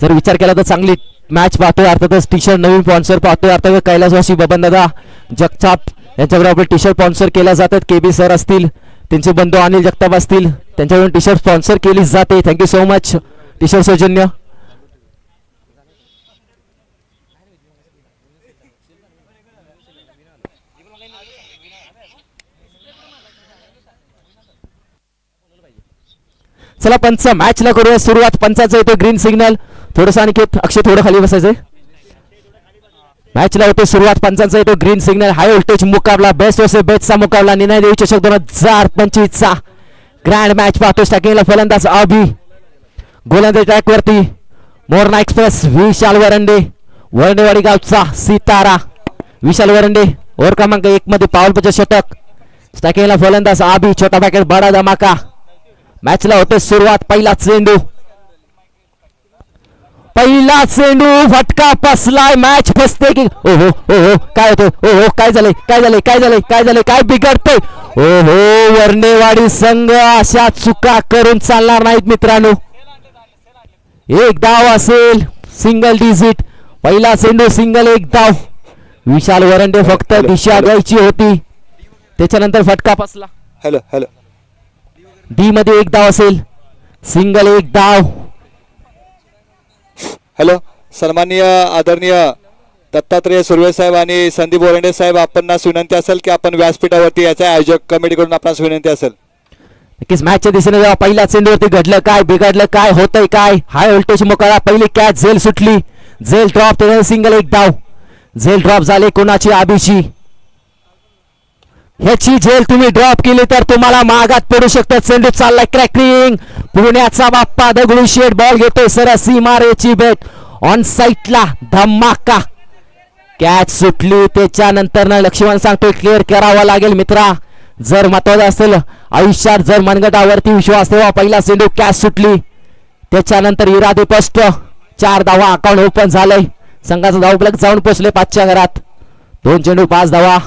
जर विचार केला तर चांगली मॅच पाहतोय अर्थातच टी शर्ट नवीन स्पॉन्सर पाहतोय अर्थात कैलासवासी बबनदादा जगताप यांच्याबरोबर टी शर्ट स्पॉन्सर केल्या जातात केबी सर असतील त्यांचे बंधू अनिल जगताप असतील त्यांच्याकडून टी शर्ट स्पॉन्सर केली जाते thank you so much T shirt सौजन्य चला पंच मॅचला करूया सुरुवात पंचाचा येतो ग्रीन सिग्नल थोडंसं अनिकेत अक्षय थोडं खाली बसायचंय मॅचला होते सुरुवात पंचांचा येतो ग्रीन सिग्नल हाय व्होल्टेज मुकाबला बेस्ट वर्सेस बेस्टचा मुकाबला निर्णय देऊ चषक 2025 चा ग्रँड मॅच पाहतो स्टॅकिंगला फलंदाज अभि गोलंदाज ट्रॅक वरती मोरणा एक्सप्रेस विशाल वरंडे वरंडेवाडी गावचा सितारा विशाल वरंडे ओव्हर क्रमांक 1 मध्ये पावलपचे षटक स्टॅकिंगला फलंदाज अभि छोटा पॅकेट बडा धमाका मॅचला होते सुरुवात पहिला चेंडू फटका पसलाय मॅच फसते की ओहो ओहो काय होतं ओहो काय झालंय काय बिघडतंय ओहो वर्णेवाडी संघ अशा चुका करून चालणार नाहीत मित्रांनो एक धाव असेल सिंगल डिजिट पहिला चेंडू सिंगल एक धाव विशाल वरंडे फक्त दिशा द्यायची होती त्याच्यानंतर फटका पसला हॅलो डी मध्ये एक धाव असेल सिंगल एक धाव हॅलो सन्माननीय आदरणीय दत्तात्रेय सुर्वे साहेब आणि संदीप ओरंडे साहेब आपणास विनंती असेल की आपण व्यासपीठावरती याच्या आयोजक कमिटीकडून आपणास विनंती असेल नक्कीच मॅचच्या दिशेने जेव्हा पहिल्या चेंडूवरती घडलं काय बिघडलं काय होतंय काय हाय व्होल्टेज मुकाबला पहिली कॅच झेल सुटली झेल ड्रॉप त्याने सिंगल एक धाव झेल ड्रॉप झाले कोणाची आबीची ह्याची झेल तुम्ही ड्रॉप केली तर तुम्हाला मागात पडू शकतं चेंडू चाललाय क्रॅकिंग पुण्याचा बाप्पा दगडूशेठ बॉल घेतोय सरस सीमारेची बेट ऑन साईटला धमाका कॅच सुटली त्याच्यानंतर लक्ष्मण सांगतोय क्लिअर करावा लागेल मित्रा जर महत्वाचं असेल आयुष्यात जर मनगटावरती विश्वास ठेवा पहिला चेंडू कॅच सुटली त्याच्यानंतर इरादे स्पष्ट 4 धावा अकाउंट ओपन झालंय संघाचा धावफलक जाऊन पोहोचले 5च्या घरात 2 चेंडू 5 धावा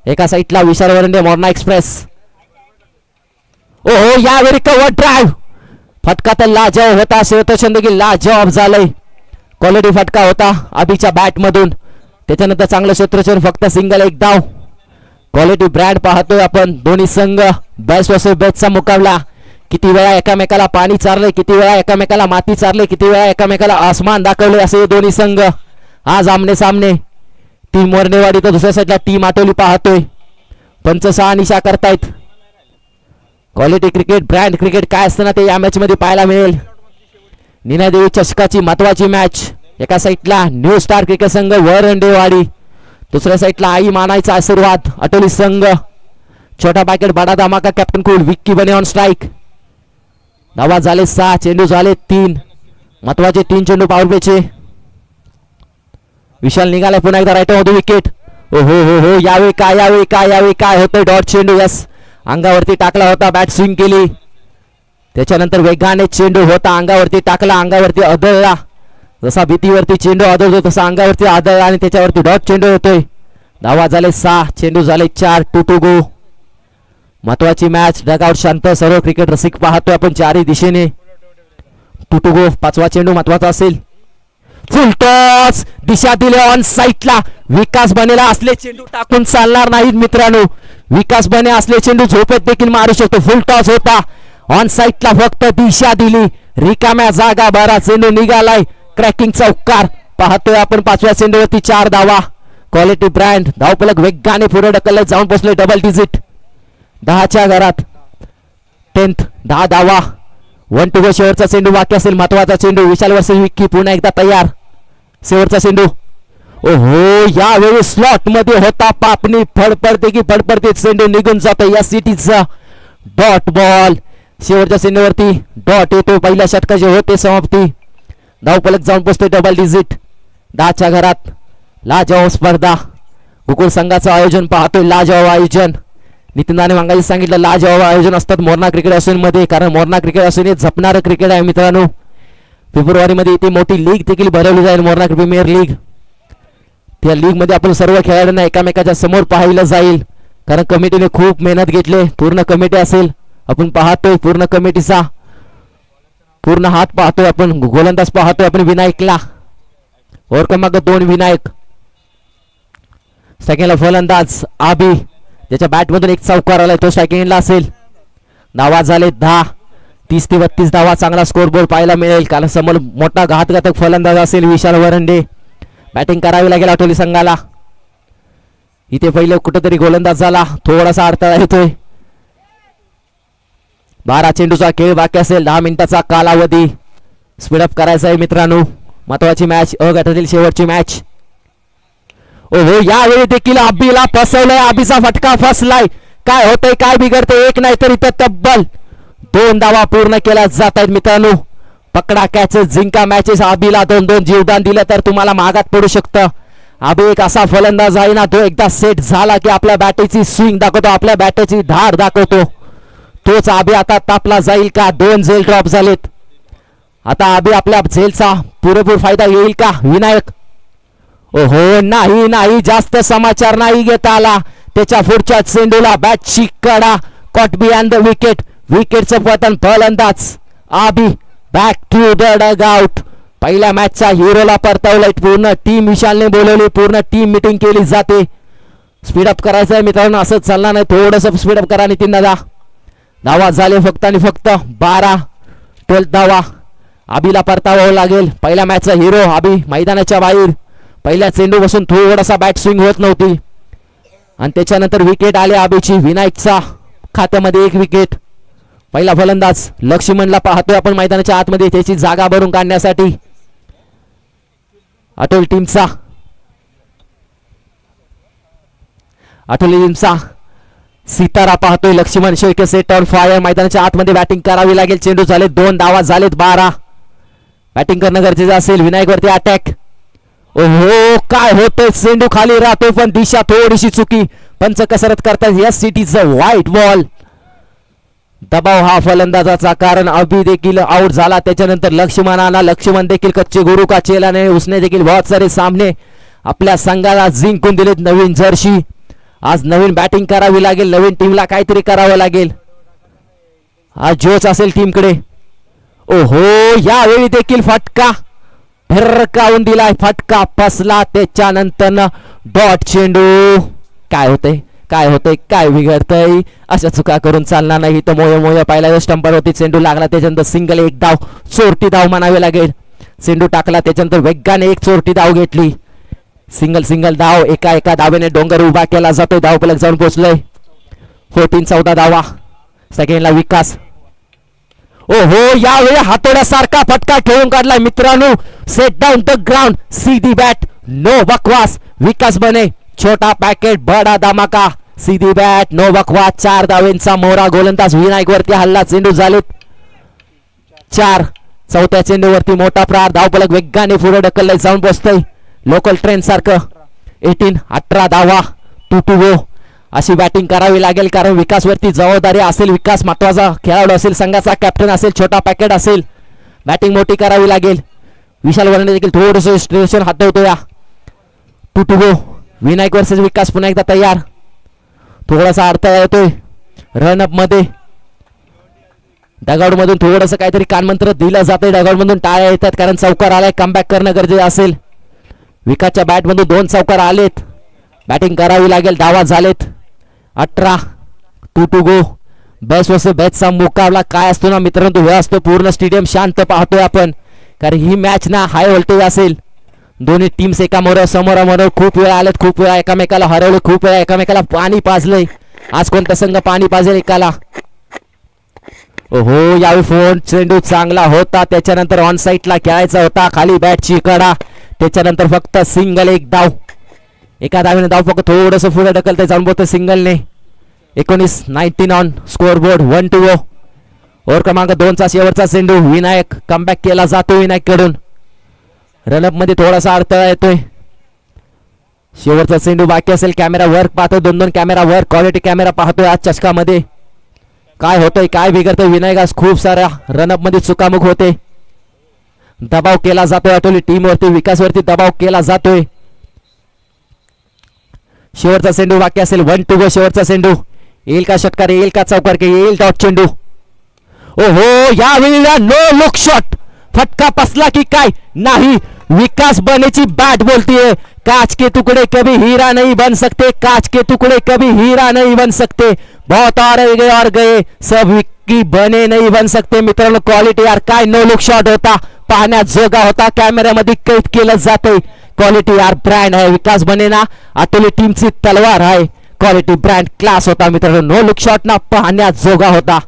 एका साईडला विशाल वरंडे मोरणा एक्सप्रेस ओहो यावेळी कव्हर ड्राइव्ह फटका तर लाजवाब होता शिवतचंद की लाजवाब झालंय क्वालिटी फटका होता अभिच्या बॅट मधून त्याच्यानंतर चांगलं क्षेत्ररक्षण फक्त सिंगल एक धाव क्वालिटी ब्रँड पाहतोय आपण दोन्ही संघ बेस्ट वर्सेस बेस्टचा मुकाबला किती वेळा एकामेकाला पाणी चारले किती वेळा एकामेकाला माती चारले किती वेळा एकामेकाला आसमान दाखवले असे दोन्ही संघ आज आमने सामने टीम वर्णेवाडी तर दुसऱ्या साईडला टीम आटोली पाहतोय पंच शहानिशा करतायत क्वालिटी क्रिकेट ब्रँड क्रिकेट काय असतं ना ते या मॅच मध्ये पाहायला मिळेल नीनादेवी चषकाची महत्वाची मॅच एका साईडला न्यू स्टार क्रिकेट संघ वरंडेवाडी दुसऱ्या साईडला आई मानायचा आशीर्वाद आटोली संघ छोटा पॅकेट बडा धमाका कॅप्टन कूल विक्की बने ऑन स्ट्राईक धावा झाले 6 चेंडू झाले 3 महत्वाचे 3 चेंडू पावरपेचे विशाल निघालाय पुन्हा एकदा राईट मधून विकेट ओहो हो हो यावेळी काय होतंय डॉट चेंडू यस अंगावरती टाकला होता बॅट स्विंग केली त्याच्यानंतर वेगाने चेंडू होता अंगावरती टाकला अंगावरती आदळला जसा भीतीवरती चेंडू आदळतो तसा अंगावरती आदळला आणि त्याच्यावरती डॉट चेंडू होतोय धावा झाले 6 चेंडू झाले 4 2 गो महत्वाची मॅच डगआउट शांत सर्व क्रिकेट रसिक पाहतोय आपण चारही दिशेने 2 गो 5वा चेंडू महत्वाचा असेल फुल टॉस दिशा दिले ऑन साईटला विकास बनेला असले चेंडू टाकून चालणार नाहीत मित्रांनो विकास बने असले चेंडू झोपेत देखील मारू शकतो फुल टॉस होता ऑन साईटला फक्त दिशा दिली रिकाम्या जागा बारा चेंडू निघालाय क्रॅकिंग चौकार पाहतोय आपण 5व्या चेंडूवरती 4 धावा क्वालिटी ब्रँड धावफलक वेगाने पुढे ढकलले जाऊन पोहोचले डबल डिजिट 10च्या घरात 10 धावा 1 टू गो शेवटचा चेंडू बाकी असेल महत्वाचा चेंडू विशाल वर्सेस विक्की पुन्हा एकदा तयार शेवटचा चेंडू ओहो यावेळी स्लॉट मध्ये होता पापणी फडफडते की फडफडते चेंडू निघून जातो या सिटीचा डॉट बॉल शेवटच्या चेंडूवरती डॉट येतो पहिल्या षटकाचे होते समाप्ती धावफलक जाऊन पोहोचते डबल डिजिट 10च्या घरात लाजवाब स्पर्धा गोकुळ संघाचं आयोजन पाहतोय लाजवाब आयोजन नितीनदाने मांगाजी सांगितलं लाजवाब आयोजन असतात मोरणा क्रिकेट असोसिएशन मध्ये कारण मोरणा क्रिकेट असोसिएशन हे जपणारं क्रिकेट आहे मित्रांनो फेब्रुवारी मध्ये इथे मोठी लीग देखील भरवली जाईल मोरणा प्रीमियर लीग त्या लीग मध्ये आपण सर्व खेळाडूंना एकामेकाच्या समोर पाहिलं जाईल कारण कमिटीने खूप मेहनत घेतली पूर्ण कमिटी असेल आपण पाहतोय पूर्ण कमिटीचा पूर्ण हात पाहतोय आपण, गोलंदाज पाहतोय आपण विनायकला. ओव्हर क्रमांक 2 विनायक. सेकंडला फलंदाज आबी, ज्याच्या बॅटमधून एक चौकार आलाय, तो सेकंडला असेल. धावा झाले 10. 30 ते 32 धावा चांगला स्कोर बोर्ड पाहायला मिळेल, कारण समोर मोठा घातघातक फलंदाज असेल विशाल वरंडे. बॅटिंग करावी लागेल आठवली संघाला. इथे पहिले कुठेतरी गोलंदाज झाला, थोडासा अडथळा येतोय. 12 चेंडूचा खेळ बाकी असेल, 10 मिनिटाचा कालावधी. स्पीडअप करायचा आहे मित्रांनो, महत्वाची मॅच, अ गटातील शेवटची मॅच. ओहो, यावेळी देखील आबीला फसवलंय, आबीचा फटका फसलाय. काय होतंय, काय बिघडतंय, एक नाही तर इथं तब्बल 2 धावा पूर्ण केल्या जात आहेत मित्रांनो. पकडा कॅचेस, जिंका मॅचेस. आबीला 2-2 जीवदान दिलं तर तुम्हाला महागात पडू शकतं. आबी एक असा फलंदाज आहे ना, तो एकदा सेट झाला की आपल्या बॅटची स्विंग दाखवतो, आपल्या बॅटची धार दाखवतो. तोच आबी आता तापला जाईल का? 2 झेल ड्रॉप झालेत. आता आबी आपल्या झेलचा पुरेपूर फायदा येईल का? विनायक, ओहो, नाही नाही, जास्त समाचार नाही घेता आला. त्याच्या पुढच्या चेंडूला बॅटची कडा, कॉट बिहाइंड द विकेट. विकेटचं पतन, फलंदाज आबी back to the dugout. पहिल्या मॅचचा हिरोला परतवलंय. पूर्ण टीम विशालने बोलवली, पूर्ण टीम मीटिंग केली जाते. स्पीडअप करायचं आहे मित्रांनो, असं चालणार नाही, थोडंसं स्पीडअप करा नितीन दादा. धावा झाले फक्त आणि फक्त 12 धावा. आबीला परतावावं लागेल. पहिल्या मॅचचा हिरो आबी मैदानाच्या बाहेर. पहिल्या चेंडू बसून थोडासा बॅट स्विंग होत नव्हती आणि त्याच्यानंतर विकेट आले आबीची. विनायकचा खात्यामध्ये 1 विकेट. पहिला फलंदाज लक्ष्मणला पाहतोय आपण मैदानाच्या आतमध्ये, त्याची जागा भरून काढण्यासाठी. आठवली टीमचा सितारा पाहतोय. Laxman Shelke set on fire. मैदानाच्या आतमध्ये बॅटिंग करावी लागेल. चेंडू झाले 2 धावा झालेत 12. बॅटिंग करणं गरजेचं असेल. विनायक वरती अटॅक. ओहो, काय होतंय, चेंडू खाली राहतोय पण दिशा थोडीशी चुकी. पंच कसरत करतात. Yes, it is a white ball. दबाव हा फलंदाजाचा, कारण अभी देखील आउट झाला. त्याच्यानंतर लक्ष्मण देखील कच्चे गुरु का चेला नाही, उसने देखील बहुत सारे सामने आपल्या संघाला जिंकून दिलेत. नवीन जर्सी, आज नवीन बॅटिंग करावी लागेल, नवीन टीमला काहीतरी करावं लागेल. आज जोश असेल टीमकडे. ओहो, यावेळी देखील फटका फिरकावून दिलाय, फटका फसला. त्याच्यानंतर डॉट चेंडू. काय होतंय, काय होतंय, काय बिघडतंय, अशा चुका करून चालणार नाही. तर मोय पहिला स्टंपर होती, चेंडू लागला, त्याच्यानंतर सिंगल 1 धाव, चोरटी धाव म्हणावे लागेल. चेंडू टाकला, त्याच्यानंतर वेगाने 1 चोरटी धाव घेतली. सिंगल धाव, एका धावेने डोंगर उभा केला जातोय. धावफलक जाऊन पोहोचलोय. 14 धावा. सेकंडला विकास. ओहो, यावेळी हातोड्यासारखा फटका ठेवून काढलाय मित्रांनो. सेट डाऊन द ग्राउंड, सीधी बॅट, नो बकवास. विकास बने, छोटा पॅकेट बडा धमाका. सीधी बॅट, नो बकवास. 4 धावेंचा मोहरा. गोलंदाज विनायक वरती हल्ला. चेंडू झालेत 4. चौथ्या चेंडूवरती मोठा प्रहार. धावफलक वेगाने पुढे ढकललाय, जाऊन पोहोचतोय लोकल ट्रेन सारखं. 18 धावा. 2 अशी बॅटिंग करावी लागेल, कारण विकास वरती जबाबदारी असेल. विकास महत्वाचा खेळाडू असेल, संघाचा कॅप्टन असेल, छोटा पॅकेट असेल. बॅटिंग मोठी करावी लागेल. विशाल वरंडे देखील थोडंसं स्ट्रेशन हातवतो. या 2 विनायक वर्सेस विकास पुन्हा एकदा तयार. थोडासा अडथळा येतोय रनअप मध्ये. डगआउट मधून थोडंसं काहीतरी कानमंत्र दिलं जातंय. डगआउट मधून टाळ्या येतात, कारण चौकार आलाय. कमबॅक करणं गरजेचं असेल. विकासच्या बॅट मधून 2 चौकार आलेत. बॅटिंग करावी लागेल. धावा झालेत 18. 2 गो. बेस्ट वर्सेस बेस्टचा मुकाबला काय असतो ना मित्रांनो, हे असतो. पूर्ण स्टेडियम शांत पाहतोय आपण, कारण ही मॅच ना हाय व्होल्टेज असेल. दोन्ही टीम्स समोरासमोर खूप वेळा आलेत, खूप वेळा एकामेकाला हरवले, खूप वेळा एकामेकाला पाणी पाजलंय. आज कोणता संघ पाणी पाजेल एकाला? ओहो, यावेळी फोन चेंडू चांगला होता. त्याच्यानंतर ऑन साईडला खेळायचा होता. खाली बॅटची कडा. त्याच्यानंतर फक्त सिंगल 1 धाव. एका धावेने धाव फक्त थोडंसं पुढे ढकलते, जाऊन बोलतो सिंगलने. 19 ऑन स्कोअर बोर्ड. 1-2. ओव्हर क्रमांक 2चा शेवटचा चेंडू. विनायक कमबॅक केला जातो विनायक कडून. रनअप मध्ये थोडासा अडथळा येतोय. शेवटचा चेंडू बाकी असेल. कॅमेरा वर्क पाहतोय, 2 कॅमेरा वर्क, क्वालिटी कॅमेरा पाहतोय आज चषकामध्ये. काय होतंय, काय बिघडतंय? विनायक आज खूप साऱ्या रनअप मध्ये चुकामुक होते. दबाव केला जातोय आठवली टीम वरती, विकास वरती दबाव केला जातोय. शेवटचा चेंडू बाकी असेल. 1-2 शेवटचा चेंडू. येईल का षटकार, येईल का चौकार, येईल डॉट चेंडू. ओहो यावेळेला नो लुक शॉट, फटका बसला की काय नाही. विकास बनेची बॅट बोलतीये कांच के टुकड़े कभी हीरा नहीं बन सकते, कांच के टुकड़े कभी हीरा नहीं बन सकते. बहुत और गए सब विक्की बने नहीं बन सकते. मित्रांनो क्वालिटी यार काय नो लुक शॉट होता, पाहण्यात जोगा होता, कॅमेऱ्यामध्ये कैद केलं जाते. क्वालिटी यार ब्रँड आहे विकास बने ना, अतुली टीमची तलवार आहे. क्वालिटी ब्रँड क्लास होता मित्रांनो, नो लुक शॉट ना पाहण्यात जोगा होता.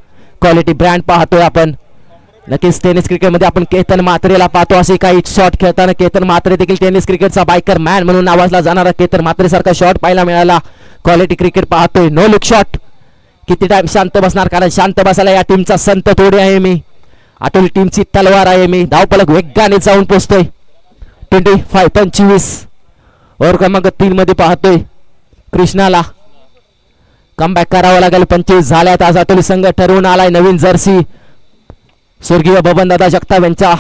क्वालिटी ब्रँड पाहतोय आपण. नक्कीच टेनिस क्रिकेटमध्ये आपण केतन मात्रेला पाहतो, असे काही शॉट खेळताना केतन मात्रे देखील टेनिस क्रिकेटचा बायकर मॅन म्हणून नावाजला जाणारा केतन मात्रे सारखा शॉट पाहायला मिळाला. क्वालिटी क्रिकेट पाहतोय, नो लुक शॉट. किती टाइम शांत बसणार, कारण शांत बसायला या टीमचा संत थोडी आहे मी. अतुल टीमची तलवार आहे मी. धावपलक वेगाने जाऊन पोहोचतोय. 25 ओव्हर क्रमांक 3 मध्ये पाहतोय कृष्णाला कमबॅक करावं लागेल. 25 झाल्यात. आज अतुल संघ ठरवून आलाय नवीन जर्सी, स्वर्गीय बबनदादा जगताप यांच्या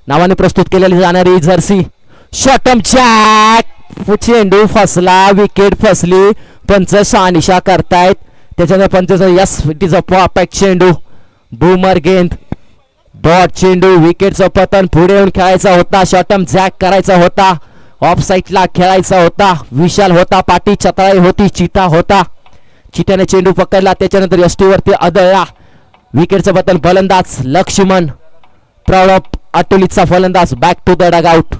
नावाने प्रस्तुत केलेली जाणारी जर्सी. शॉटम जॅक, चेंडू फसला, विकेट फसली. पंच शहानिशा करतायत. त्याच्यानंतर पंच yes it is a perfect चेंडू, बूमर गेंद, डॉट चेंडू. विकेटचं पतन, पुढे येऊन खेळायचा होता, शॉटम जॅक करायचा होता, ऑफ साईडला खेळायचा होता. विशाल होता पाठी, चतळाई होती, चिता होता. चित्याने चेंडू पकडला, त्याच्यानंतर यष्टी वरती आदळला. विकेटचं बटन, फलंदाज लक्ष्मण, प्राऊड ऑफ अतुलीचा फलंदाज, बॅक टू द डगआउट.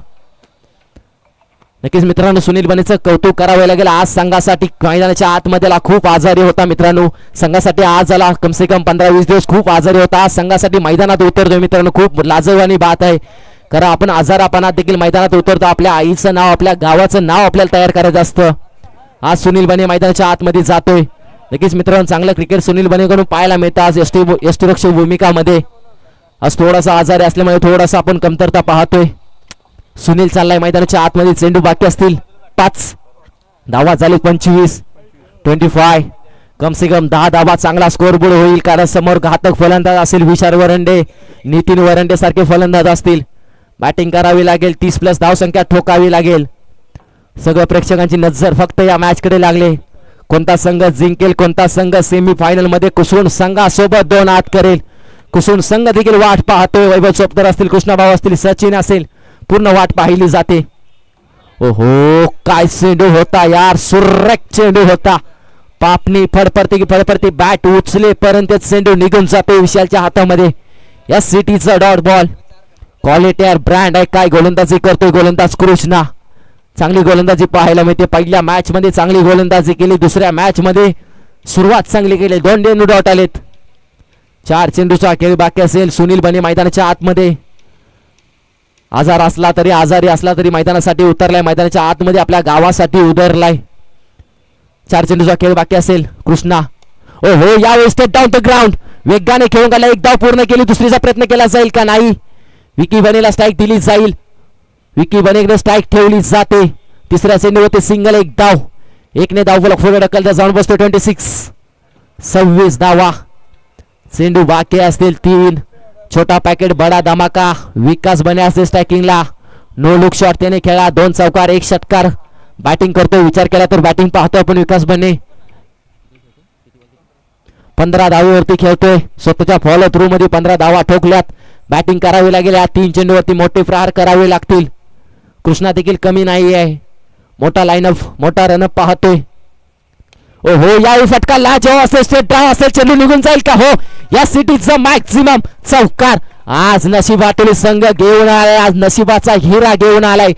नक्कीच मित्रांनो सुनील बनेचं कौतुक करावे लागेल. आज संघासाठी मैदानाच्या आतमध्येला खूप आजारी होता मित्रांनो. संघासाठी आज आला कम से कम 15-20 दिवस खूप आजारी होता. आज संघासाठी मैदानात उतरतोय मित्रांनो. खूप लाजवानी बात आहे, कारण आपण आजारापणात देखील मैदानात उतरतो. आपल्या आईचं नाव, आपल्या गावाचं नाव आपल्याला तयार करायचं असतं. आज सुनील बने मैदानाच्या आतमध्ये जातोय. नक्कीच मित्रांनो चांगलं क्रिकेट सुनील बनेकडून पाहायला मिळतं आज यष्टीरक्षक भूमिकामध्ये. आज थोडासा आजारी असल्यामुळे थोडासा आपण कमतरता पाहतोय. सुनील चाललाय मैदानाच्या आतमध्ये. चेंडू बाकी असतील 5 धावा झाली. 25 कम से कम 10 धावा. चांगला स्कोरबोर्ड होईल, कारण समोर घातक फलंदाज असेल. विशाल वरंडे, नितीन वरंडे सारखे फलंदाज असतील. बॅटिंग करावी लागेल, 30+ धावसंख्या ठोकावी लागेल. सगळ्या प्रेक्षकांची नजर फक्त या मॅच कडे लागले. कोणता संघ जिंकेल, कोणता संघ सेमीफायनल मध्ये कुसुम संघासोबत 2 हात करेल. कुसुम संघ देखील वाट पाहतोय. वैभव चोपदार असतील, कृष्णाभाऊ असतील, सचिन असेल, पूर्ण वाट पाहिली जाते. ओहो काय चेंडू होता यार, सुरेख चेंडू होता. पापणी फडफडते की फडफडते, बॅट उचले पर्यंत चेंडू निघून जातो विशालच्या हातामध्ये. या सिटीचा डॉट बॉल. क्वालिटी यार ब्रँड आहे. काय गोलंदाजी करतोय गोलंदाज कृष्णा. चांगली गोलंदाजी पाहायला मिळते. पहिल्या मॅच मध्ये चांगली गोलंदाजी केली, दुसऱ्या मॅच मध्ये सुरुवात चांगली केली. 2 चेंडू डॉट आलेत. 4 चेंडूचा खेळ बाकी असेल. सुनील बने मैदानाच्या आतमध्ये. आजारी असला तरी मैदानासाठी उतरलाय. मैदानाच्या आतमध्ये आपल्या गावासाठी उतरलाय. 4 चेंडूचा खेळ बाकी असेल. कृष्णा ओहो यावेळी स्टेप डाऊन द ग्राउंड, वेगाने खेळून गेला. एक धाव पूर्ण केली, दुसरीचा प्रयत्न केला जाईल का नाही. विकी बनेला स्ट्राईक दिली जाईल. विकी बनेकडे स्ट्राईक ठेवली जाते. तिसऱ्या चेंडूवरती सिंगल, 1 धाव. एकने धाव फलक पुढे ढकलता जाऊन बसतो. 26 धावा. चेंडू बाकी असतील 3. छोटा पॅकेट बडा धमाका. विकास बने असते स्ट्रायकिंगला. नो लुक शॉट त्याने खेळा. 2 चौकार 1 षटकार. बॅटिंग करतोय, विचार केला तर बॅटिंग पाहतो आपण. विकास बने 15 धावेवरती खेळतोय. स्वतःच्या फॉलो थ्रू मध्ये 15 धावा ठोकल्यात. बॅटिंग करावी लागेल. या 3 चेंडूवरती मोठे प्रहार करावे लागतील. कृष्णा देखील कमी नाही आहे. मोठा लाईनअप, मोठा रनअप पाहतोय. ओहो यावेळी फटका लाच हो असेल, स्ट्रेट डाव असेल, चेंडू निघून जाईल का. हो या सिटीचा मॅक्झिमम चौकार. आज नशिबातील संघ घेऊन आलाय. आज नशिबाचा हिरा घेऊन आलाय.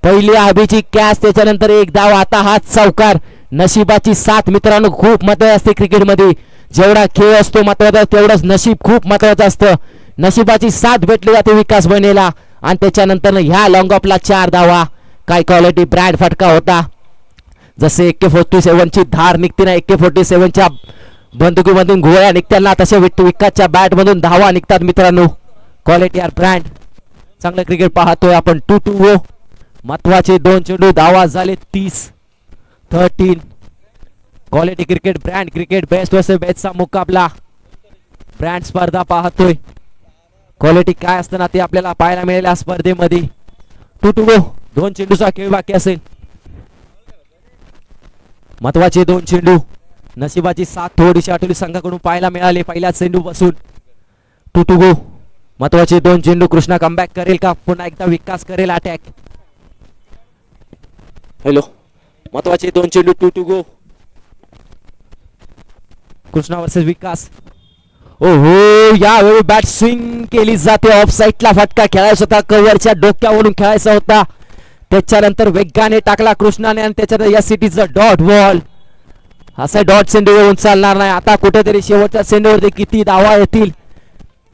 पहिली हबीची कॅच, त्याच्यानंतर 1 धाव, आता हा चौकार. नशिबाची साथ मित्रांनो खूप महत्वाची असते क्रिकेटमध्ये. जेवढा खेळ असतो महत्वाचा, तेवढंच नशीब खूप महत्वाचं असतं. नशिबाची साथ भेटली जाते विकास बनेला. आणि त्याच्यानंतर ह्या लॉंग ऑफला 4 धावा. काय क्वालिटी ब्रँड फटका होता. जसे AK-47 ची धार निघते ना, AK-47 च्या बंदुकीमधून गोळ्या निघताना, तसे विकासच्या बॅट मधून धावा निघतात मित्रांनो. क्वालिटी यार ब्रँड. चांगलं क्रिकेट पाहतोय आपण. 2-2 महत्वाचे 2 चेंडू. धावा झाले 30-13. Quality cricket brand. Cricket best versus बेस्टचा मुकाबला. ब्रँड स्पर्धा पाहतोय. क्वालिटी काय असतं ना ते आपल्याला पाहायला मिळेल या स्पर्धेमध्ये. 2-2 2 चेंडूचा खेळ बाकी असेल. महत्वाचे 2 चेंडू. नशिबाची साथ थोडीशी अटोली संघाकडून पाहायला मिळाली पहिल्या चेंडू पासून. 2 to go. महत्वाचे 2 चेंडू. कृष्णा कमबॅक करेल का? पुन्हा एकदा विकास करेल अटॅक. हॅलो, महत्वाचे 2 चेंडू. 2 to go. कृष्णा वर्सेस विकास. ओहो, यावेळी बॅट स्विंग केली जाते. ऑफ साईडला फटका खेळायचा होता, कव्हरच्या डोक्यावरून खेळायचा होता. त्याच्यानंतर वेगाने टाकला कृष्णाने आणि त्याच्यानंतर या सिटीचं डॉट बॉल. असा डॉट चेंडू येऊन चालणार नाही. आता कुठेतरी शेवटच्या चेंडूवरती किती धावा येतील,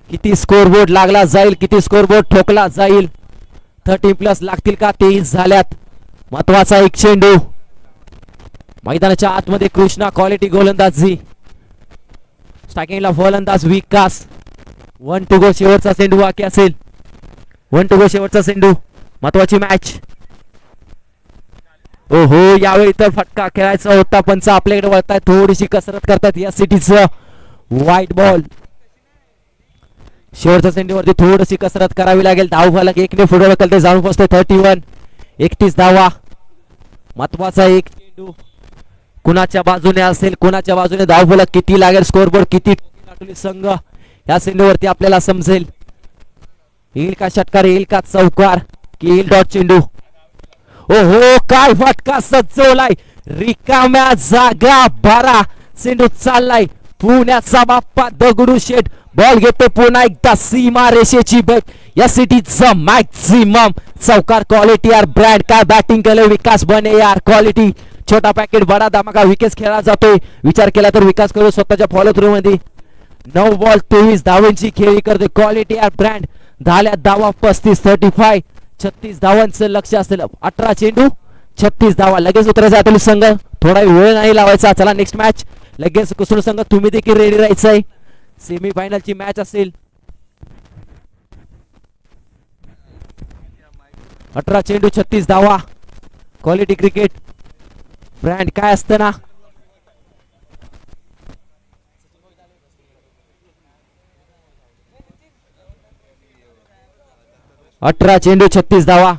किती स्कोरबोर्ड लागला जाईल, किती स्कोरबोर्ड ठोकला जाईल. 30+ लागतील का? 23 झाल्यात. महत्वाचा 1 चेंडू. मैदानाच्या आतमध्ये कृष्णा क्वालिटी गोलंदाजी. स्टार्टिंगला फलंदाज विकास. 1 to go. शेवटचा चेंडू बाकी असेल. 1 to go शेवटचा चेंडू. महत्वाची मॅच. ओहो, यावेळी तर फटका खेळायचा होता. पंच आपल्याकडे वळतायत, थोडीशी कसरत करतात या सिटीचं. White ball. शेवटच्या चेंडूवरती थोडीशी कसरत करावी लागेल. धावफलक 1 ने पुढे ढकलते, जाऊन पोहोचते 31. 31 धावा. महत्वाचा 1 चेंडू. कुणाच्या बाजूने असेल, कुणाच्या बाजूने धावफलक किती लागेल, स्कोरबोर्ड किती टाकली संघ, या चेंडूवरती आपल्याला समजेल. येईल का षटकार, येईल का चौकार, की येईल डॉट चेंडू. ओहो, काय फटका सजवलाय. रिकाम्या जागा 12. चेंडू चाललाय. पुण्याचा बाप्पा दगडूशेठ बॉल घेतो पुन्हा एकदा सीमा रेषेची बॅट. या सिटीचा मॅक्झिमम चौकार. क्वालिटी यार ब्रँड. काय बॅटिंग केलं विकास बने यार. क्वालिटी. छोटा पॅकेट बडा धमाका. विकेट खेळला जातोय. विचार केला तर विकास करू स्वतःच्या फॉलो थ्रू मध्ये. 9 बॉल 23 धावांची खेळी करते. क्वालिटी यार ब्रँड. झाल्या धावा 35. 35. 36 धावांचं लक्ष असेल. 18 चेंडू 36 धावा. लगेच उतरायचा अतुल संघ. थोडा वेळ नाही लावायचा. चला नेक्स्ट मॅच. लगेच कुसुम संघ तुम्ही देखील रेडी राहायचंय. सेमी फायनलची मॅच असेल. 18 चेंडू 36 धावा. क्वालिटी क्रिकेट ब्रँड काय असतं ना. अठरा चेंडू 36 धावा.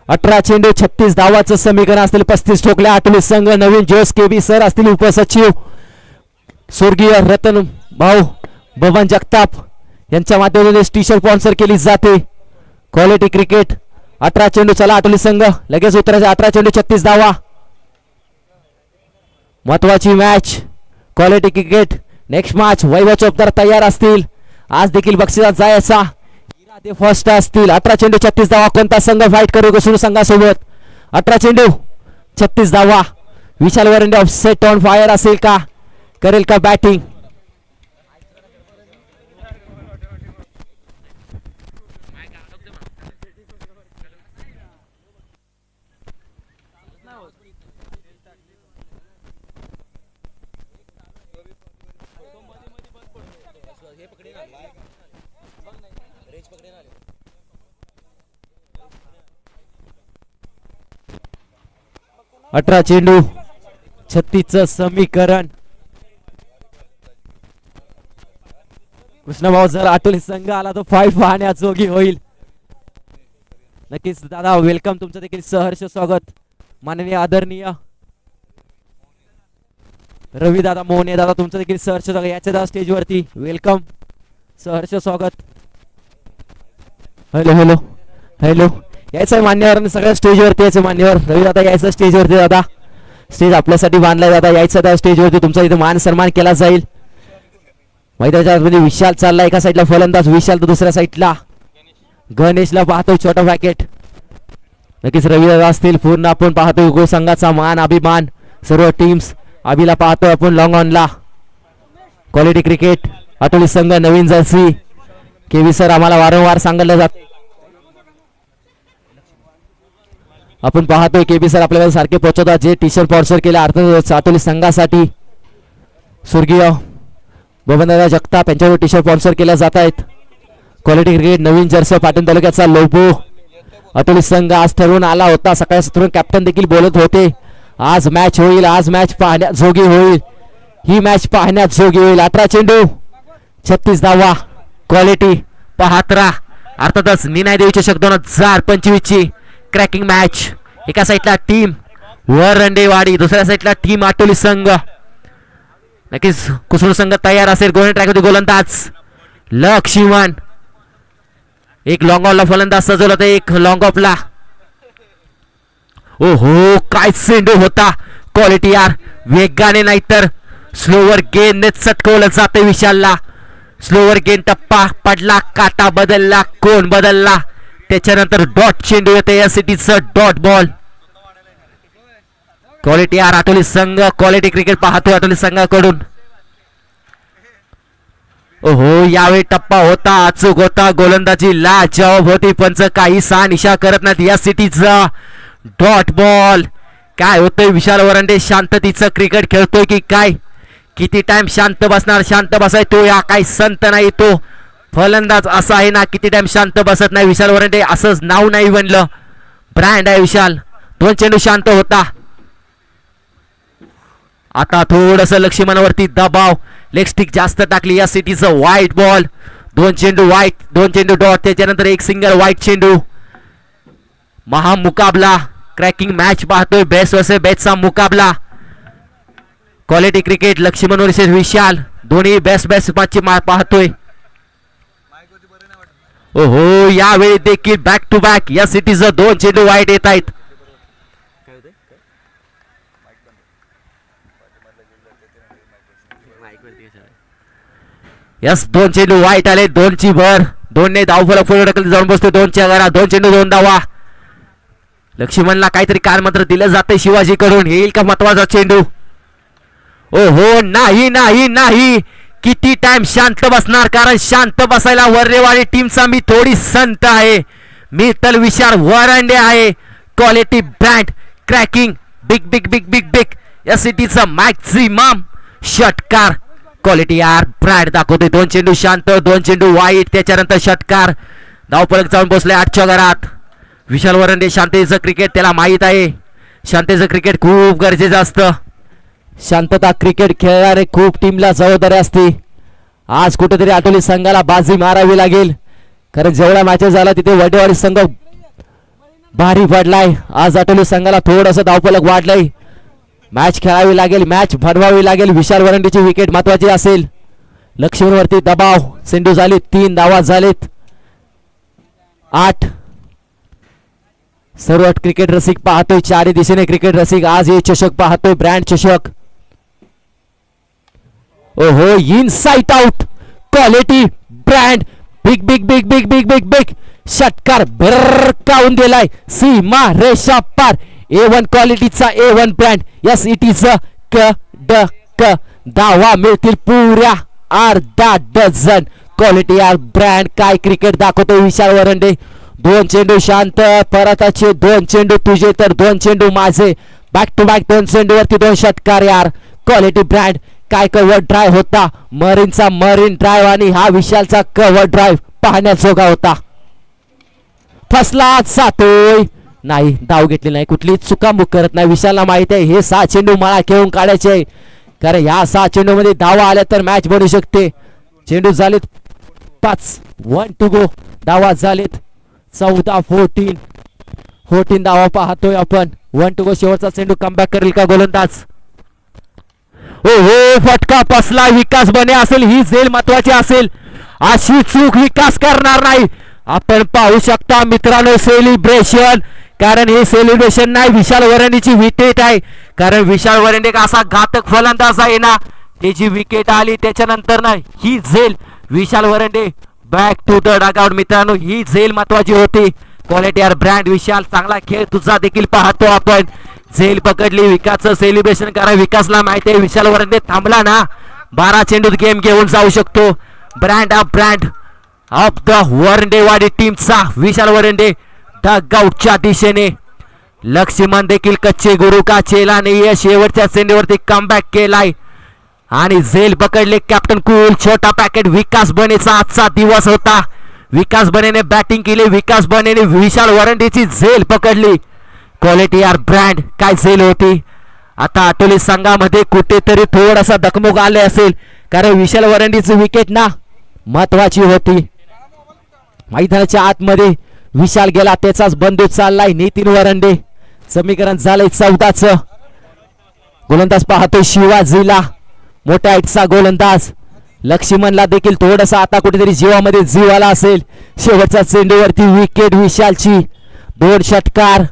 अठरा चेंडू 36 धावाचं समीकरण असतील. 35 ठोकल्या. आठवले संघ. नवीन जोस केबी सर असतील उपसचिव. स्वर्गीय रतन भाऊ बबन जगताप यांच्या माध्यमातून टी शर्ट स्पॉन्सर केली जाते. Quality cricket. 18 चेंडू. चला आठवले संघ लगेच उतरायचे. 18 चेंडू 36 धावा. महत्वाची match. Quality cricket. Next match. Vaibhav Chopdar तयार असतील. आज देखील बक्षिसात जायचा. ते फर्स्ट असतील. 18 चेंडू 36 धावा. कोणता संघ फाईट करू सुरू संघासोबत. 18 चेंडू 36 धावा. विशाल वरंडे ऑफ सेट ऑन फायर असेल का, करेल का बॅटिंग. अठरा चेंडू 36चं समीकरण. कृष्णभाऊ जर आठवले संघ आला तो 5 पाहण्याजोगी होईल. नक्कीच दादा वेलकम. तुमचं देखील सहर्ष स्वागत. माननीय आदरणीय रवी दादा मोहने दादा तुमचं देखील सहर्ष स्वागत. याच्या दादा स्टेज वरती वेलकम, सहर्ष स्वागत. Hello hello hello. यायचं मान्यवर सगळ्या स्टेजवरती यायचं मान्यवर. रवी दादा यायचं स्टेजवरती. दादा स्टेज आपल्यासाठी बांधलाय. दादा यायचं दादा स्टेजवरती. तुमचा इथे मान सन्मान केला जाईल. मैदानाच्या आतमध्ये विशाल चालला एका साईडला फलंदाज. विशाल तर दुसऱ्या साईडला. गणेशला पाहतोय छोटा पॅकेट. नक्कीच रवी दादा असतील. पूर्ण आपण पाहतोय गो संघाचा मान अभिमान. सर्व टीम्स अभिला पाहतोय आपण लॉंग ऑनला. Quality cricket. आठवली संघ नवीन जर्सी. केवी सर आम्हाला वारंवार सांगितलं जात. आपण पाहतोय केबी सर आपल्याला सारखे पोहोचवतात. जे टी शर्ट स्पॉन्सर केले अर्थात चातोली संघासाठी स्वर्गीय बबनदादा जगताप यांच्यावर टी शर्ट स्पॉन्सर केल्या जात आहेत. क्वालिटी क्रिकेट नवीन जर्सी पाटण तालुक्याचा लोबो अतुली संघ आज ठरवून आला होता. सकाळी कॅप्टन देखील बोलत होते आज मॅच होईल, आज मॅच पाहण्याजोगी होईल. ही मॅच पाहण्यात जोगी होईल. 18 चेंडू 36 धावा. क्वालिटी पाहत राहा. अर्थातच निर्णय देऊ चषक 2025 ची क्रॅकिंग मॅच. एका साईडला टीम वरंडेवाडी, दुसऱ्या साईडला टीम आटोली संघ. नक्कीच कुसळ संघ तयार असेल. गोल ट्रॅक होती गोलंदाज लक्ष्मण. एक लॉंग ऑफला फलंदाज सजवला तर एक लॉंग ऑफला. ओहो काय चेंडू होता. क्वालिटी यार वेगाने नाही तर स्लोवर गेंद चटकवलं जाते विशालला. स्लोवर गेंद टप्पा पडला, काटा बदलला, कोण बदलला. त्याच्यानंतर डॉट चेंडू येते या सिटीचं डॉट बॉल. क्वालिटी यार आटोली संघ क्वालिटी क्रिकेट पाहतोय आटोली संघाकडून. ओहो यावेळी टप्पा होता, अचूक होता, गोलंदाजी लाजवाब होती. पंच काही सा निशा करत नाहीत. या सिटीचा डॉट बॉल. काय होतंय विशाल वरंडे शांततेचं क्रिकेट खेळतोय की काय? किती टाइम शांत बसणार? शांत बसाय तो या काही संत नाही तो फलंदाज असा आहे ना, किती टाइम शांत बसत नाही विशाल वरंडे. असंच नाव नाही बनलं, ब्रँड आहे विशाल. 2 चेंडू शांत होता. आता थोडस लक्ष्मणावरती दबाव, लेग स्टिक जास्त टाकली. या सिटीचं व्हाईट बॉल. 2 चेंडू व्हाईट, 2 चेंडू डॉट, त्याच्यानंतर एक सिंगल व्हाईट चेंडू. महा मुकाबला क्रॅकिंग मॅच पाहतोय. बेस्ट वर्सेस बेस्टचा मुकाबला. क्वालिटी क्रिकेट लक्ष्मण वर्सेस विशाल, दोन्ही बेस्ट मॅच पाहतोय. ओहो यावेळी देखील बॅक टू बॅक या सिटीचं 2 चेंडू वाईट येत आहेत. यस 2 चेंडू वाईट आले. 2 ची भर. 2 ने धावफलक पुढे ढकलत जाऊन बसतो. 2 च्या घरा. 2 चेंडू 2 धावा. लक्ष्मणला काहीतरी कानमंत्र दिलं जाते शिवाजी कडून. येईल का महत्वाचा चेंडू? ओहो नाही नाही नाही. किती टाइम शांत बसणार? कारण शांत बसायला वररेवाडी टीमचा मी थोडी संत आहे. मी तर विशाल वरंडे आहे. Quality brand cracking big big big big big या सिटीचा मॅक्झिमम षटकार. क्वालिटी यार ब्रँड दाखवते. 2 चेंडू शांत, 2 चेंडू वाईट, त्याच्यानंतर षटकार. धावफलक जाऊन बसले 8च्या घरात. विशाल वरंडे शांततेचं क्रिकेट त्याला माहीत आहे. शांततेचं क्रिकेट खूप गरजेचं असतं. शांतता क्रिकेट खेळणारे खूप टीमला जबाबदारी असते. आज कुठेतरी आटोली संघाला बाजी मारावी लागेल, कारण जेवढा मॅचेस झाला तिथे वडेवाडी संघ भारी पडलाय. आज आटोली संघाला थोडंसं धावफलक वाढलंय. मॅच खेळावी लागेल, मॅच भरवावी लागेल. विशाल वरंडेची विकेट महत्वाची असेल. लक्ष्मणवरती दबाव. चेंडू झाले 3 धावा झालेत. 8. सर्व क्रिकेट रसिक पाहतोय. 4 दिशेने क्रिकेट रसिक आज हे चषक पाहतोय, ब्रँड चषक. ओहो insight out. Quality brand big big big big big big big षटकार भिरकावून दिलाय सीमा रेषा पार. A1 क्वालिटीचा A1 brand. Yes it is क ड क. धावा मिळतील पुऱ्या अर्धा डझन. क्वालिटी यार ब्रँड. काय क्रिकेट दाखवतो विशाल वरंडे. 2 चेंडू शांत, परताचे 2 चेंडू तुझे तर 2 चेंडू माझे. बॅक टू बॅक 2 चेंडू वरती 2 षटकार यार. Quality brand. काय कव्हर ड्राईव्ह होता मरीनचा, मरीन ड्राईव्ह, आणि हा विशालचा कव्हर ड्राईव्ह पाहण्याजोगा होता. फसला जातोय नाही, धाव घेतली नाही, कुठली चुकामुक करत नाही. विशालला माहिती आहे हे 6 चेंडू मला खेळून काढायचे, कारण ह्या 6 चेंडू मध्ये धावा आल्या तर मॅच बनू शकते. चेंडू झालेत 5. 1 टू गो. धावा झालेत 14 धावा पाहतोय आपण. 1 टू गो. शेवटचा चेंडू कमबॅक करेल का गोलंदाज? ओहो फटका बसला. विकास बने असेल ही झेल महत्वाची असेल. अशी चूक विकास करणार नाही. आपण पाहू शकता मित्रांनो सेलिब्रेशन, कारण हे सेलिब्रेशन नाही विशाल वरंडेची विकेट आहे. कारण विशाल वरंडे एक असा घातक फलंदाज आहे ना, त्याची विकेट आली त्याच्यानंतर ना ही झेल विशाल वरंडे बॅक टू द डगआउट. मित्रांनो ही झेल महत्वाची होती. क्वालिटी यार ब्रँड विशाल चांगला खेळ तुझा देखील पाहतो आपण. झेल पकडली, विकासचं सेलिब्रेशन करा. विकासला माहिती आहे विशाल वरंडे थांबला ना 12 चेंडूत गेम घेऊन जाऊ शकतो. ब्रँड ऑफ द वरंडेवाडी टीमचा विशाल वरंडे डगआउटच्या दिशेने. लक्ष्मण देखील कच्चे गुरु का चेला नाही या शेवटच्या चेंडूवरती कमबॅक केलाय आणि झेल पकडले कॅप्टन कूल. छोटा पॅकेट विकास बनेचा आजचा दिवस होता. विकास बनेने बॅटिंग केली. विकास बनेने विशाल वरंडेची झेल पकडली. क्वालिटी यार ब्रँड काय झेल होती. आता आटोली संघामध्ये कुठेतरी थोडासा दखमुख आले असेल, कारण विशाल वरंडीची विकेट ना महत्वाची होती. मैदानाच्या आतमध्ये विशाल गेला, त्याचाच बंदूक चाललाय नितीन वरंडे. समीकरण झालंय 14चं. गोलंदाज पाहतोय शिवाजीला, मोठ्या हाईटचा गोलंदाज. लक्ष्मणला देखील थोडंसं आता कुठेतरी जीवामध्ये जीव आला असेल. शेवटच्या चेंडूवरती विकेट विशालची. 2 षटकार,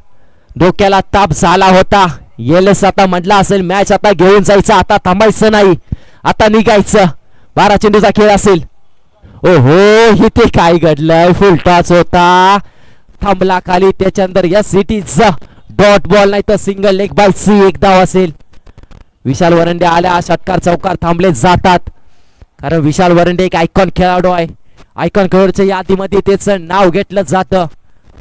डोक्याला ताप झाला होता. येलस आता म्हटला असेल मॅच आता घेऊन जायचं, आता थांबायचं नाही, आता निघायचं. 12 चेंडूचा खेळ असेल. ओहो, इथे काय घडलंय? फुलटॉस होता, थांबला खाली. त्याच्यानंतर या सिटीचा डॉट बॉल नाही तर सिंगल लेग बाय सी, एक धाव असेल. विशाल वरंडे आल्या, षटकार चौकार थांबले जातात, कारण विशाल वरंडे एक आयकॉन खेळाडू आहे. आयकॉन खेळाडूच्या यादीमध्ये त्याचं नाव घेतलं जातं.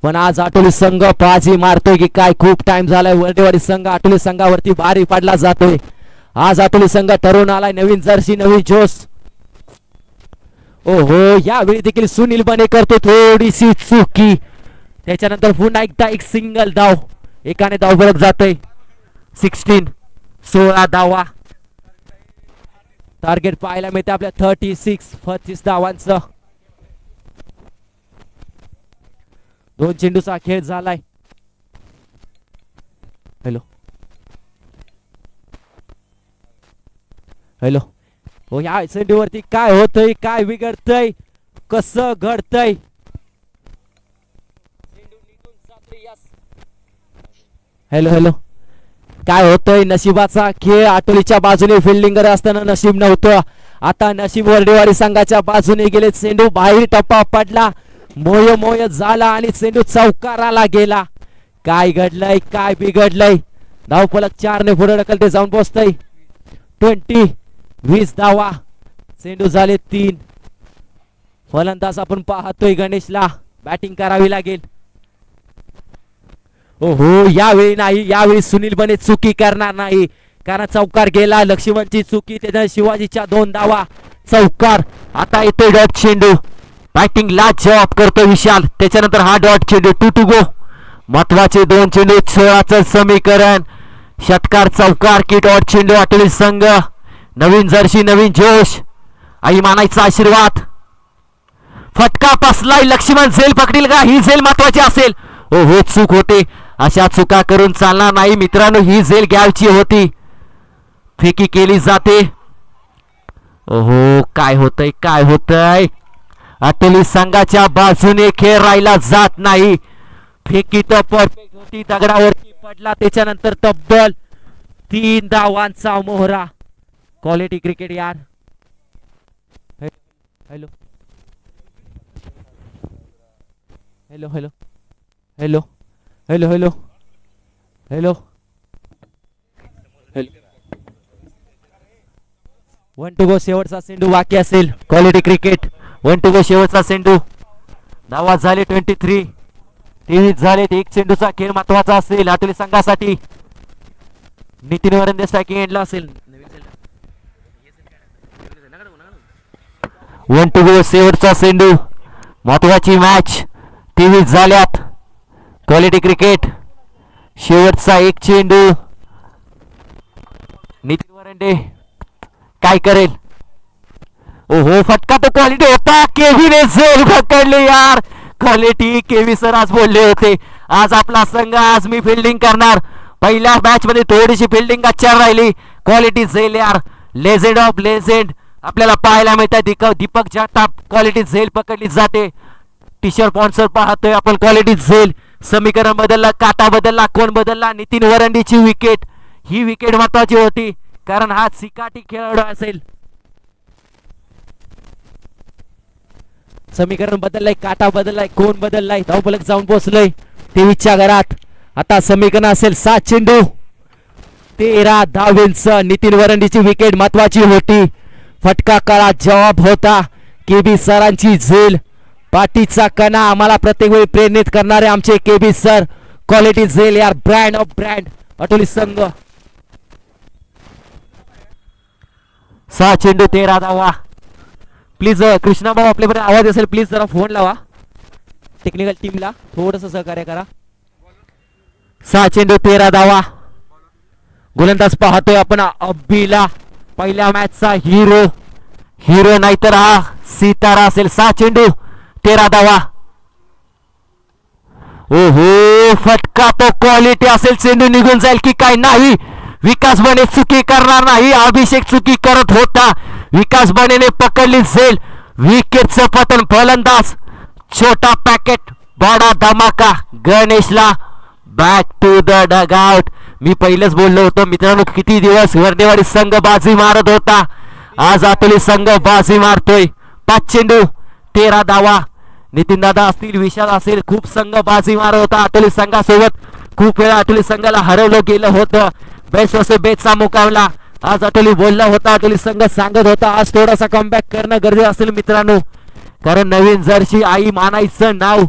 पण आज आटोली संघ बाजी मारतोय की काय? खूप टाइम झालाय. वर्डेवाडी संघ आटोली संघावरती भारी पडला जातोय. आज आटोली संघ ठरवून आलाय नवीन जर्सी, नवीन जोश. ओहो, यावेळी देखील सुनील बने करतो थोडीशी चुकी. त्याच्यानंतर पुन्हा एकदा एक सिंगल धाव, एकाने धाव फरक जातोय. 16 धावा टार्गेट पाहायला मिळते आपल्या 36 धावांचं. 2 चेंडूचा खेळ झालाय. हॅलो हॅलो, हो, या चेंडूवरती काय होतंय, काय बिघडतंय, कसं घडतंय? हॅलो हॅलो, काय होतंय? नशिबाचा खेळ. आटोलीच्या बाजूने फिल्डिंग करत असताना नशीब नव्हतं, आता नशीब वर्डेवाडी संघाच्या बाजूने गेले. चेंडू बाहेर टप्पा पडला, मोय मोय झाला आणि चेंडू चौकाराला गेला. काय घडलंय, काय बिघडलंय? धावफलक 4 ने पुढे ढकलते जाऊन पोहोचतय. 20 धावा, चेंडू झाले 3. फलंदाज आपण पाहतोय गणेशला बॅटिंग करावी लागेल. ओहो, यावेळी नाही, यावेळी सुनील बने चुकी करणार नाही, कारण चौकार गेला. लक्ष्मणची चुकी, त्याच्या शिवाजीच्या 2 धावा, चौकार. आता येतोय डॉट चेंडू. बॅटिंगला जॉब करतोय विशाल. त्याच्यानंतर हा डॉट चेंडू. 2 to go. महत्वाचे 2 चेंडू, 16चं समीकरण. षटकार चौकार की डॉट चेंडू. आटोली संघ नवीन जर्सी, नवीन जोश. आई मानायचा आशीर्वाद. फटका बसलाय. लक्ष्मण झेल पकडील का? ही झेल महत्वाची असेल. हो, चूक होते, अशा चुका करून चालणार नाही मित्रांनो. ही झेल घ्यायची होती. फेकी केली जाते. ओहो, काय होतंय, काय होतंय? आटोली संघाच्या बाजूने खेळ राहिला जात नाही. फेकी तर परफेक्ट होती, दगडावरती पडला. त्याच्यानंतर तब्बल 3 धावांचा मोहरा. क्वालिटी क्रिकेट यार. Hello hello hello hello hello hello hello hello. 1 to go. शेवटचा चेंडू बाकी असेल. Quality cricket. 1 to go. शेवटचा चेंडू. धावा झाले 23. 23 झाले. 1 चेंडूचा खेळ महत्वाचा असेल आटोली संघासाठी. नितीन वरंडे स्ट्रायकिंग एंडला असेल. 1 to go. शेवटचा चेंडू. महत्वाची मॅच. 23 झाल्यात. Quality cricket. शेवटचा 1 चेंडू. नितीन वरंडे काय करेल? ओहो, फटका तो क्वालिटी होता. केव्हीने झेल पकडले यार. क्वालिटी. केव्ही सर आज बोलले होते, आज आपला संघ, आज मी फिल्डिंग करणार. पहिल्या मॅच मध्ये थोडीशी फिल्डिंग अच्छा राहिली. क्वालिटी झेल यार. लेजेंड ऑफ लेजेंड आपल्याला पाहायला मिळतात. दीपक जगताप. क्वालिटी झेल पकडली जाते. टी शर्ट स्पॉन्सर पाहतोय आपण. क्वालिटी झेल. समीकरण बदलला, काटा बदलला, कोण बदलला? नितीन वरंडीची विकेट. ही विकेट महत्वाची होती, कारण हा सिकाटी खेळाडू असेल. समीकरण बदललंय, काटा बदललाय, कोण बदललाय? धावफलक जाऊन पोहोचलंय 23च्या घरात. आता समीकरण असेल 7 चेंडू 13 धावेंचं. नितीन वरंडीची विकेट महत्वाची होती. फटका काळा जवाब होता. केबी सरांची झेल. पाठीचा कणा आम्हाला प्रत्येक वेळी प्रेरित करणारे आमचे केबी सर. क्वालिटी झेल यार. ब्रँड ऑफ ब्रँड आटोली संघ. 6 चेंडू 13 धावा. प्लीज कृष्णा भाऊ, आपल्यापर्यंत आवाज असेल प्लीज जरा फोन लावा. टेक्निकल टीमला थोडस सहकार्य करा. 6 चेंडू 13 धावा. गोलंदाज पाहतोय आपण अब्बीला, पहिल्या मॅचचा हिरो नाहीतर हा सितारा असेल. 6 चेंडू 13 धावा. ओहो, फटका तो क्वालिटी असेल. चेंडू निघून जाईल की काय? नाही, विकास बने चुकी करणार नाही. अभिषेक चुकी करत होता, विकास बनेने पकडली झेल. विकेटचं पतन. फलंदाज छोटा पॅकेट बडा धमाका. गणेशला back to the dugout. मी पहिलेच बोललो होतो मित्रांनो, किती दिवस वर्धेवाडी संघ बाजी मारत होता, आज आतोली संघ बाजी मारतोय. 5 चेंडू 13 धावा. नितीन दादा असतील, विशाल असेल, खूप संघ बाजी मारत होता आतोली संघासोबत. खूप वेळा आतोली संघाला हरवलं गेलं होतं. बेस्ट वर्सेस बेस्टचा मुकाबला आज आतोली बोलला होता. आतोली संघ सांगत होता आज थोडासा कमबॅक करणं गरजेचं असेल मित्रांनो, कारण नवीन जर्सी आई मानायचं नाव,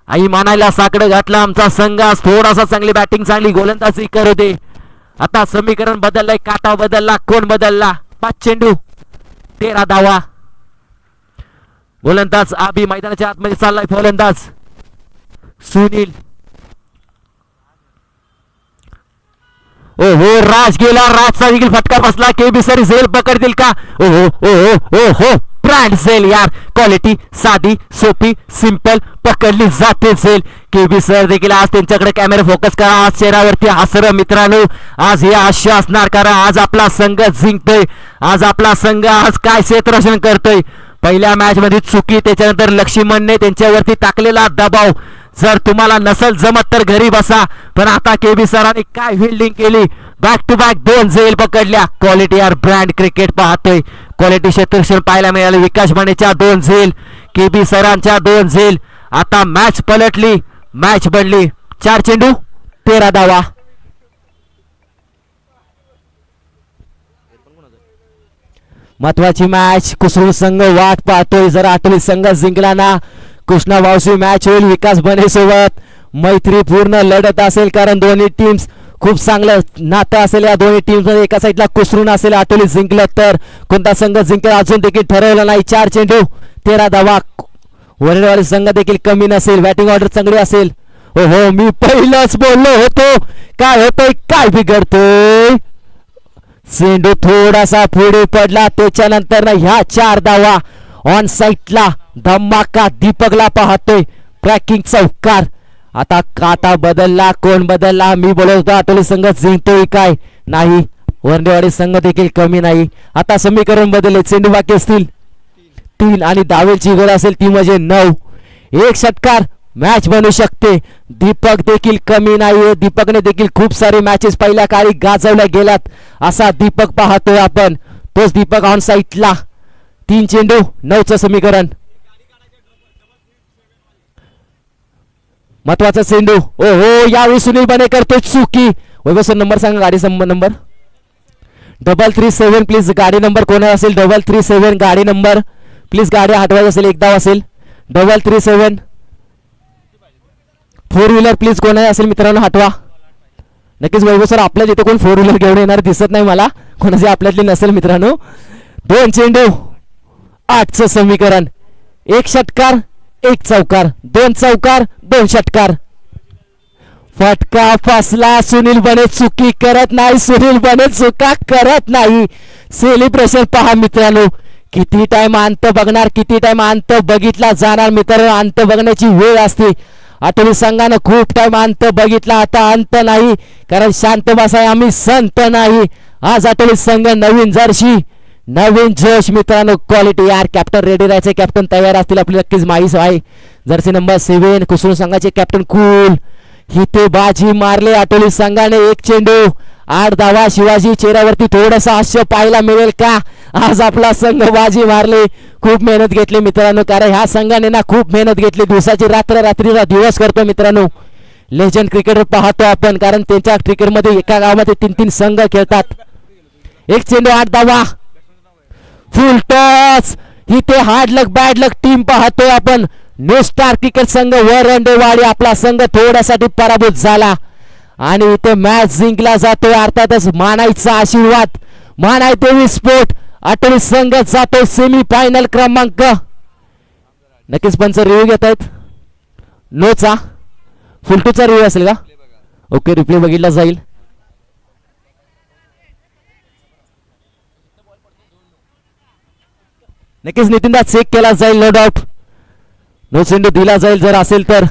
आई मानायला साकडं घातलं आमचा संघ. आज थोडासा चांगली बॅटिंग, चांगली गोलंदाजी करू दे. आता समीकरण बदललंय, काटा बदलला, कोण बदलला? 5 चेंडू 13 धावा. गोलंदाज आबी मैदानाच्या आतमध्ये चाललाय. फलंदाज सुनील. ओहो, राज गेला. राजचा देखील फटका बसला. केबी सर झेल पकडतील का? ओहो ओहो ओहो, ब्रँड झेल यार. क्वालिटी साधी सोपी सिंपल, पकडली जाते झेल. केबी सर देखील आज त्यांच्याकडे कॅमेरा फोकस करा. आज चेहऱ्यावरती हसर मित्रांनो. आज हे हास्य असणार, कारण आज आपला संघ जिंकतोय. आज आपला संघ आज काय क्षेत्ररक्षण करतोय. पहिल्या मॅच मध्ये चुकी, त्याच्यानंतर लक्ष्मणने त्यांच्यावरती टाकलेला दबाव. जर तुम्हाला नसल जमत तर घरी बसा, पण आता केबी सरांनी काय फिल्डिंग केली. बॅक टू बॅक 2 झेल पकडल्या. क्वालिटी यार, ब्रँड क्रिकेट पाहतोय. क्वालिटी क्षेत्ररक्षण पाहायला मिळाले. विकास बनेच्या 2 झेल, केबी सरांच्या 2 झेल. आता मॅच पलटली, मॅच बनली. 4 चेंडू 13 धावा. महत्वाची मॅच. कुसरू संघ वाट पाहतोय. जर आठवली संघ जिंकला ना, कृष्णा वावशी मॅच होईल विकास बने सोबत. मैत्रीपूर्ण लढत असेल, कारण दोन्ही टीम्स खूप चांगलं नातं असेल या दोन्ही टीम्स मध्ये. एका साईडला कुसरून असेल, आठवली जिंकलं तर कोणता संघ जिंकला अजून देखील ठरवलं नाही. 4 चेंडू 13 धावा. वरवाडी संघ देखील कमी नसेल, बॅटिंग ऑर्डर चांगली असेल. हो, मी पहिलंच बोललो होतो, काय होतंय, काय बिघडतोय. चेंडू थोडासा पुढे पडला, त्याच्यानंतर ह्या 4 धावा. ऑन साईडला धमाका. दीपकला पाहतोय, ट्रॅकिंग चौकार. आता काटा बदलला, कोण बदलला? मी बोलत होतो आठवली संघ जिंकतोय काय? नाही, वरडेवाडी संघ देखील कमी नाही. आता समीकरण बदलले. चेंडू बाकी असतील 3 आणि दावेलची गरज असेल ती म्हणजे 9. 1 षटकार मॅच बनू शकते. दीपक देखील कमी नाहीये. दीपकने देखील खूप सारे मॅचेस पहिल्या काळी गाजवल्या गेल्यात, असा दीपक पाहतोय आपण. तोच दीपक ऑन साईडला. 3 चेंडू 9चं समीकरण. महत्वाचा चेंडू. ओहो, यावेळी सुनील बने करतोय चुकी. वैभव सर नंबर सांगा, गाडी नंबर 337 प्लीज. गाडी नंबर कोणा असेल? 337 गाडी नंबर प्लीज. गाडी हटवायची असेल, एक धाव असेल. 337 4 व्हीलर प्लीज. कोणा असेल मित्रांनो हटवा. नक्कीच वैभव सर, आपल्या इथे कोण 4 व्हीलर घेऊन येणार दिसत नाही मला, कोणाची आपल्यातली नसेल मित्रांनो. 2 चेंडू 8चं समीकरण. 1 षटकार 1 चौकार, 2 चौकार 2 षटकार. फटका फसला. सुनील बने चुकी करत नाही. सुनील बने चुका करत नाही. सेलिब्रेशन पहा मित्रांनो. किती टाइम अंत बघणार, किती टाइम अंत बघितला जाणार मित्रांनो. अंत बघण्याची वेळ असते. आठवली संघानं खूप टाइम अंत बघितला, आता अंत नाही, कारण शांत बसाय आम्ही संत नाही. आज आठवली संघ नवीन जर्सी, नवीन जोश मित्रांनो. क्वालिटी यार. कॅप्टन रेडी राहायचे, कॅप्टन तयार असतील आपली नक्कीच माहीत आहे. जर्सी नंबर 7 कुसरून संघाचे कॅप्टन कूल. इथे बाजी मारले आठवली संघाने. 1 चेंडू 8 धावा. शिवाजी चेहऱ्यावरती थोडंसं हास्य पाहायला मिळेल का? आज आपला संघ बाजी मारले. खूप मेहनत घेतली मित्रांनो, कारण ह्या संघाने ना खूप मेहनत घेतली. दिवसाची रात्र, रात्रीचा दिवस करतो मित्रांनो. लेजंड क्रिकेटर पाहतो आपण, कारण त्यांच्या क्रिकेटमध्ये एका गावामध्ये 3-3 संघ खेळतात. 1 चेंडू 8 धावा. फुल टॉस. इथे हार्ड लक बॅड लक टीम पाहतोय आपण. न्यू स्टार क्रिकेट संघ वरंडेवाडी, आपला संघ थोड्यासाठी पराभूत झाला आणि इथे मॅच जिंकला जातोय. अर्थातच मानाईचा आशीर्वाद, मानाई देवी स्पोर्ट आठवली संघ जातो सेमी फायनल क्रमांक. नक्कीच पंच रिव्ह्यू घेत आहेत. नोचा फुलटूचा रिव्ह्यू असेल का? ओके, रिप्ले बघितला जाईल. नक्कीच नितीनदा चेक केला जाईल, नो डाऊट. नो चेंडू दिला जाईल जर असेल तर.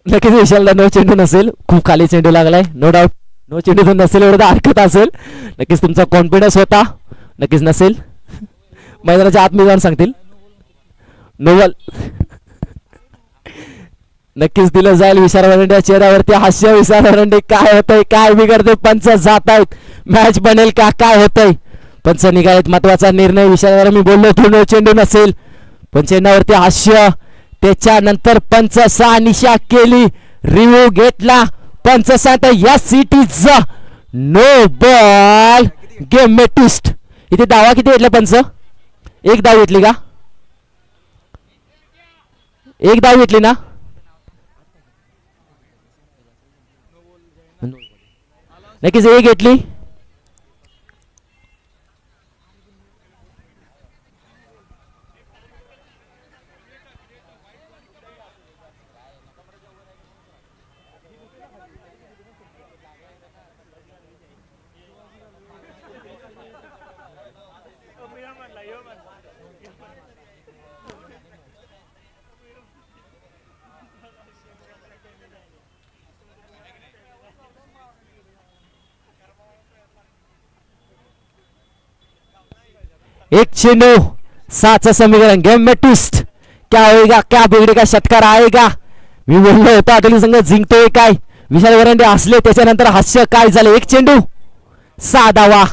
नक्कीच विशालला नो चेंडू नसेल, खूप खाली चेंडू लागलाय, नो डाऊट. नो चेंडू जर नसेल एवढं हरकत असेल. नक्कीच तुमचा कॉन्फिडन्स होता, नक्कीच नसेल. मैदानाच्या आत मी जाऊन सांगतील. नोवल नक्कीच दिलं जाईल. विशाल वरंडे चेहऱ्यावरती हास्य. विशाल वरंडे काय होतंय, काय बिघडते, पंच जात आहेत, मॅच बनेल का, काय होतंय. पंच निघालेत, महत्वाचा निर्णय. विशाल मी बोललो होतो नो चेंडू नसेल, पण चेंडूवरती हास्य. त्याच्यानंतर पंच निशा केली, रिव्ह्यू घेतला. पंच सांगता yes it is no ball, game मे ट्विस्ट. इथे दावा किती घेतला पंच? एक धाव घेतली का? एक धाव घेतली ना? नक्कीच एक घेतली. एक चेंडू 7चं समीकरण, गेम में ट्विस्ट. क्या होएगा, क्या बिगडेगा, षटकार आएगा. मी बोललो होतो अटली संघ जिंकतोय काय. विशाल वरंडे हसले, त्याच्यानंतर हास्य. काय झालं, एक चेंडू 6 धावा.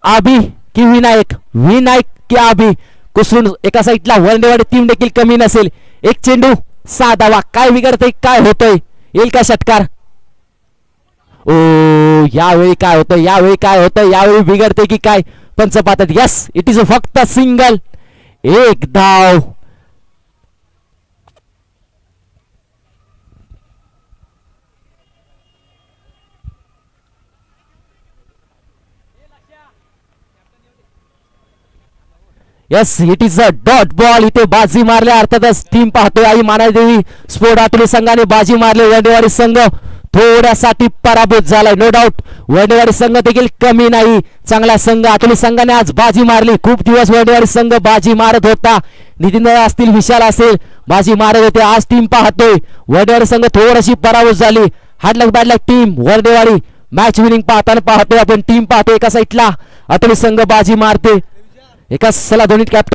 आबी की विनायक, विनायक की आबी. कुसरून एका साईडला वरंडेवाडी टीम देखील कमी नसेल. एक चेंडू 6 धावा. काय बिघडतंय, काय होतंय, येईल का षटकार? ओ यावेळी काय होतं, यावेळी काय होतं, यावेळी बिघडते की काय. पंच पाहतात, यस इट इज फक्त सिंगल, एक धाव. Yes it is a dot ball. इथे बाजी मारल्या, अर्थातच टीम पाहतोय आई मानादेवी स्पोर्ट आटोली संघाने बाजी मारली. वंडेवाडी संघ थोड्यासाठी पराभूत झालाय, नो डाऊट. वंडेवाडी संघ देखील कमी नाही, चांगला संघ. आटोली संघाने आज बाजी मारली. खूप दिवस वंडेवाडी संघ बाजी मारत होता. नितीन असतील, विशाल असेल, बाजी मारत होते. आज टीम पाहतोय वंडेवाडी संघ थोडीशी पराभूत झाली. हार्ड लक बॅड लक टीम वंडेवाडी. मॅच विनिंग पाहताना पाहतोय आपण, टीम पाहतोय एका साईडला आटोली संघ बाजी मारते, एका सला दोन्ही कॅप्टन